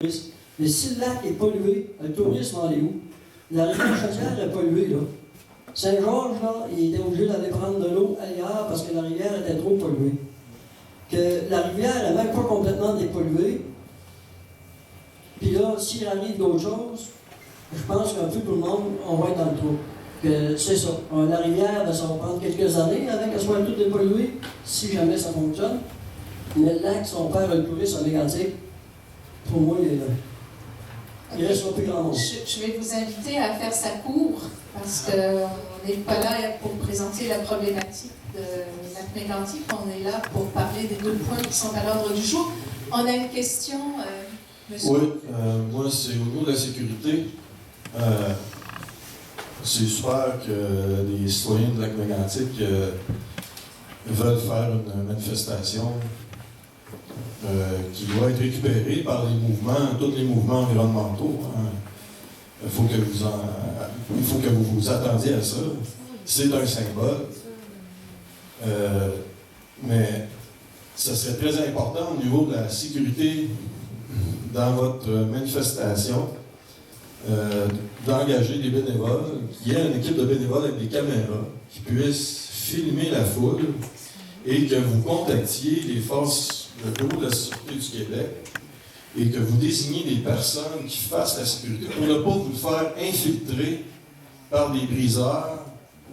Mais si le lac est pollué, le tourisme en est où? La rivière Chaudière est polluée, là. Saint-Georges, là, il était obligé d'aller prendre de l'eau ailleurs parce que la rivière était trop polluée. Que la rivière n'est même pas complètement dépolluée. Puis là, s'il arrive d'autres choses, je pense qu'un peu tout le monde, on va être dans le trou. Que c'est ça. La rivière, ben, ça va prendre quelques années avant qu'elle soit toute dépolluée, si jamais ça fonctionne. Mais le lac, si on perd le tourisme mégantique, pour moi, il reste plus grand monde. Je vais vous inviter à faire ça court, parce qu'on n'est pas là pour présenter la problématique de lac mégantique, on est là pour parler des 2 points qui sont à l'ordre du jour. On a une question, monsieur? Oui, moi, c'est au niveau de la sécurité. C'est super que des citoyens de Lac-Mégantic veulent faire une manifestation qui doit être récupérée par les mouvements, tous les mouvements environnementaux. Hein. Il faut que vous vous attendiez à ça. C'est un symbole. Mais ça serait très important au niveau de la sécurité dans votre manifestation. D'engager des bénévoles, qu'il y ait une équipe de bénévoles avec des caméras qui puissent filmer la foule et que vous contactiez les forces de bureau de la Sûreté du Québec et que vous désigniez des personnes qui fassent la sécurité pour ne pas vous faire infiltrer par des briseurs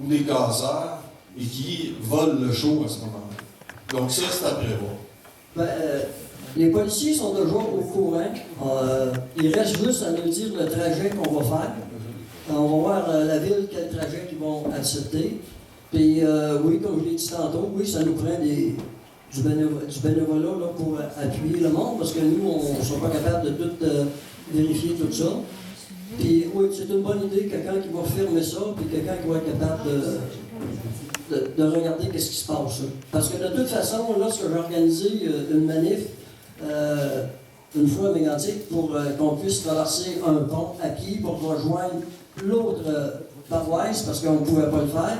ou des casseurs et qui volent le show à ce moment-là. Donc ça, c'est à prévoir. Les policiers sont déjà au courant. Il reste juste à nous dire le trajet qu'on va faire. On va voir la ville quel trajet ils vont accepter. Puis oui, comme je l'ai dit tantôt, oui, ça nous prend du bénévolat là, pour appuyer le monde, parce que nous, on ne soit pas capable de tout vérifier tout ça. Puis oui, c'est une bonne idée, quelqu'un qui va firmer ça, puis quelqu'un qui va être capable de regarder qu'est-ce qui se passe. Parce que de toute façon, lorsque j'ai organisé une manif, une fois à Mégantic, pour qu'on puisse traverser un pont à pied pour rejoindre l'autre paroisse, parce qu'on ne pouvait pas le faire.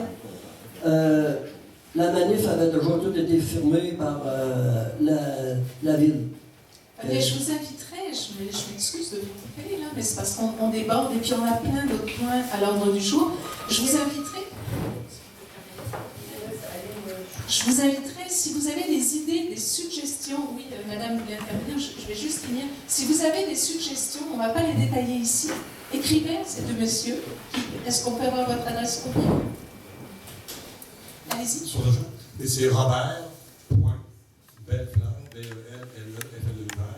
La manif avait déjà tout été firmée par la ville. Mais je vous inviterai, je m'excuse de vous couper, là, mais c'est parce qu'on déborde et puis on a plein d'autres points à l'ordre du jour. Je vous inviterai, si vous avez des idées, des suggestions, oui, madame voulait intervenir, je vais juste finir. Si vous avez des suggestions, on ne va pas les détailler ici, écrivez à ces 2 messieurs. Est-ce qu'on peut avoir votre adresse courriel? Allez-y. Sur le jeu. Et c'est Robert. Belfleur, B-E-L-L-E-F-L-E-R,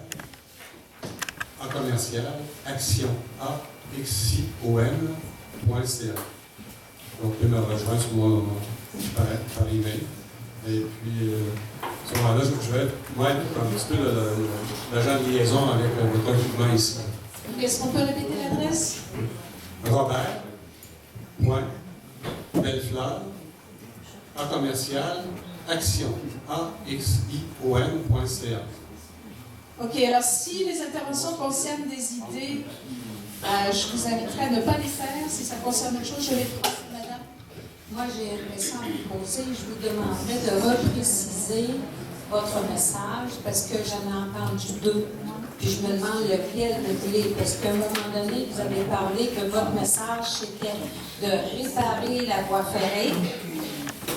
en commercial, action, AXION.ca. Donc, vous pouvez me rejoindre sur mon par email. Et puis, à ce moment-là, je vais être un petit peu l'agent de liaison avec votre équipement ici. Est-ce qu'on peut répéter l'adresse? Robert. Belfleur, en commercial, action, AXION.ca. OK, alors si les interventions concernent des idées, je vous inviterai à ne pas les faire. Si ça concerne autre chose, je les prends. Madame? Moi, j'ai une question à vous poser. Je vous demanderais de repréciser votre message parce que j'en ai entendu 2. Puis je me demande lequel vous voulez. Parce qu'à un moment donné, vous avez parlé que votre message, c'était de réparer la voie ferrée.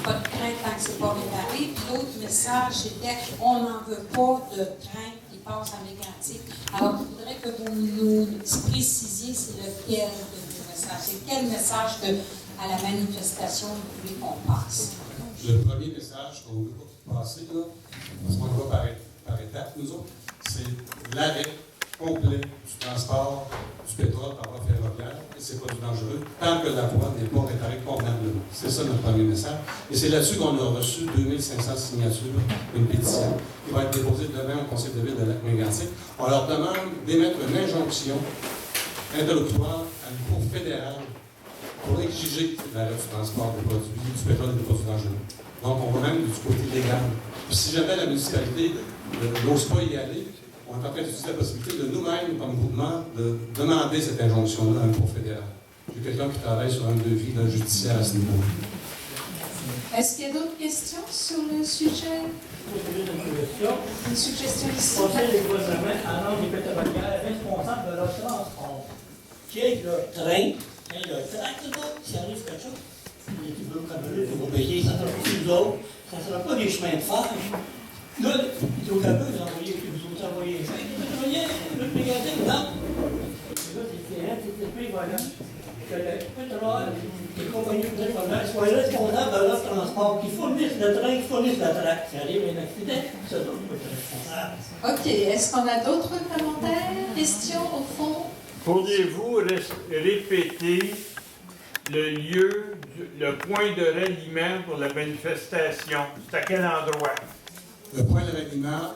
Pas de train tant que c'est pas réparé. Puis l'autre message, c'était on n'en veut pas de train qui passe à Mégantic. Alors, je voudrais que vous nous précisiez c'est lequel de vos messages. C'est quel message à la manifestation vous voulez qu'on passe? Le premier message qu'on veut passer, là, parce qu'on va par étapes, nous autres, c'est l'arrêt complet du transport du pétrole par voie ferroviaire, et c'est pas du dangereux, tant que la voie n'est pas réparée convenablement. C'est ça notre premier message. Et c'est là-dessus qu'on a reçu 2500 signatures, une pétition, qui va être déposée demain au Conseil de ville de Lac-Mégantic. On leur demande d'émettre une injonction interlocutoire à une cour fédérale pour exiger l'arrêt du transport des produits, du pétrole et des produits dangereux. Donc, on va même du côté légal. Puis, si jamais la municipalité n'ose pas y aller, on est en train d'étudier la possibilité de nous-mêmes, comme mouvement, de demander cette injonction-là à un cour fédéral. J'ai quelqu'un qui travaille sur un devis judiciaire à ce niveau. Est-ce qu'il y a d'autres questions sur le sujet? Une suggestion ici. Conseil des gouvernements, en ordre des pétrolières, qu'il y ait le train, qu'il y ait le tracteur, s'il arrive quelque chose, les petits bleus comme eux, qui vont payer, ça ne sera pas nous autres, ça ne sera pas des chemins de fer. Là, Hydro-Québec, vous autres envoyez un chèque, vous envoyez le mécanisme, non. Et là, c'est différent, c'est plus voilà. Que le pétrole, les compagnies de pétrole soient responsables de leur transport, qu'ils fournissent le train, qu'ils fournissent la traque. S'il arrive un accident, ça doit être responsable. OK. Est-ce qu'on a d'autres commentaires, questions au fond? Pourriez-vous répéter le lieu, le point de ralliement pour la manifestation? C'est à quel endroit? Le point de ralliement,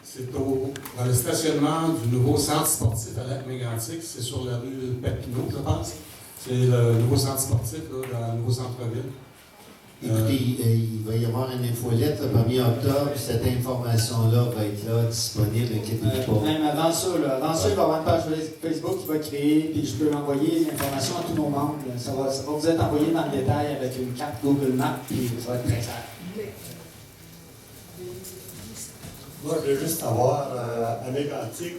c'est dans le stationnement du nouveau centre sportif à Lac-Mégantic. C'est sur la rue Papineau, je pense. C'est le nouveau centre sportif là, dans le nouveau centre-ville. Écoutez, il va y avoir une infolette le 1er octobre. Cette information-là va être là, disponible. Inquiétez-vous pas. Même avant ça, il va y avoir une page Facebook qui va être créée, puis je peux envoyer l'information à tous nos membres. Ça va vous être envoyé dans le détail avec une carte Google Maps, puis ça va être très clair. Moi, je veux juste savoir, à Mégantic,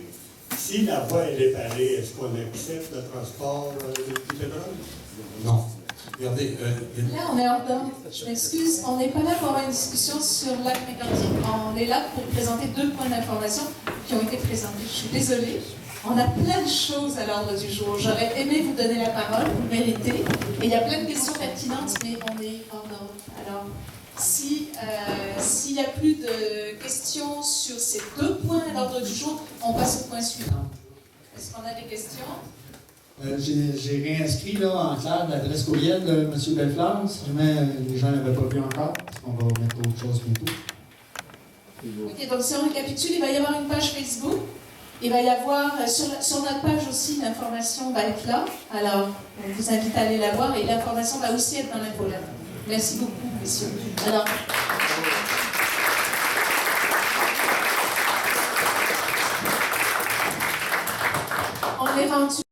si la voie est réparée, est-ce qu'on accepte le transport du pétrole? Non. Regardez, Là, on est hors d'ordre. Je m'excuse. On n'est pas là pour avoir une discussion sur Lac-Mégantic. On est là pour présenter 2 points d'information qui ont été présentés. Je suis désolée. On a plein de choses à l'ordre du jour. J'aurais aimé vous donner la parole, vous le méritez. Et il y a plein de questions pertinentes, mais on est hors d'ordre. Alors, s'il n'y a plus de questions sur ces 2 points à l'ordre du jour, on passe au point suivant. Est-ce qu'on a des questions? J'ai réinscrit là, en clair l'adresse courriel de M. Bellefleur, si jamais les gens ne l'avaient pas vu encore, parce qu'on va mettre autre chose bientôt. OK, donc si on récapitule, il va y avoir une page Facebook. Il va y avoir sur notre page aussi l'information va être là. Alors, on vous invite à aller la voir et l'information va aussi être dans l'infolette. Merci beaucoup, messieurs. Alors, on est rendu.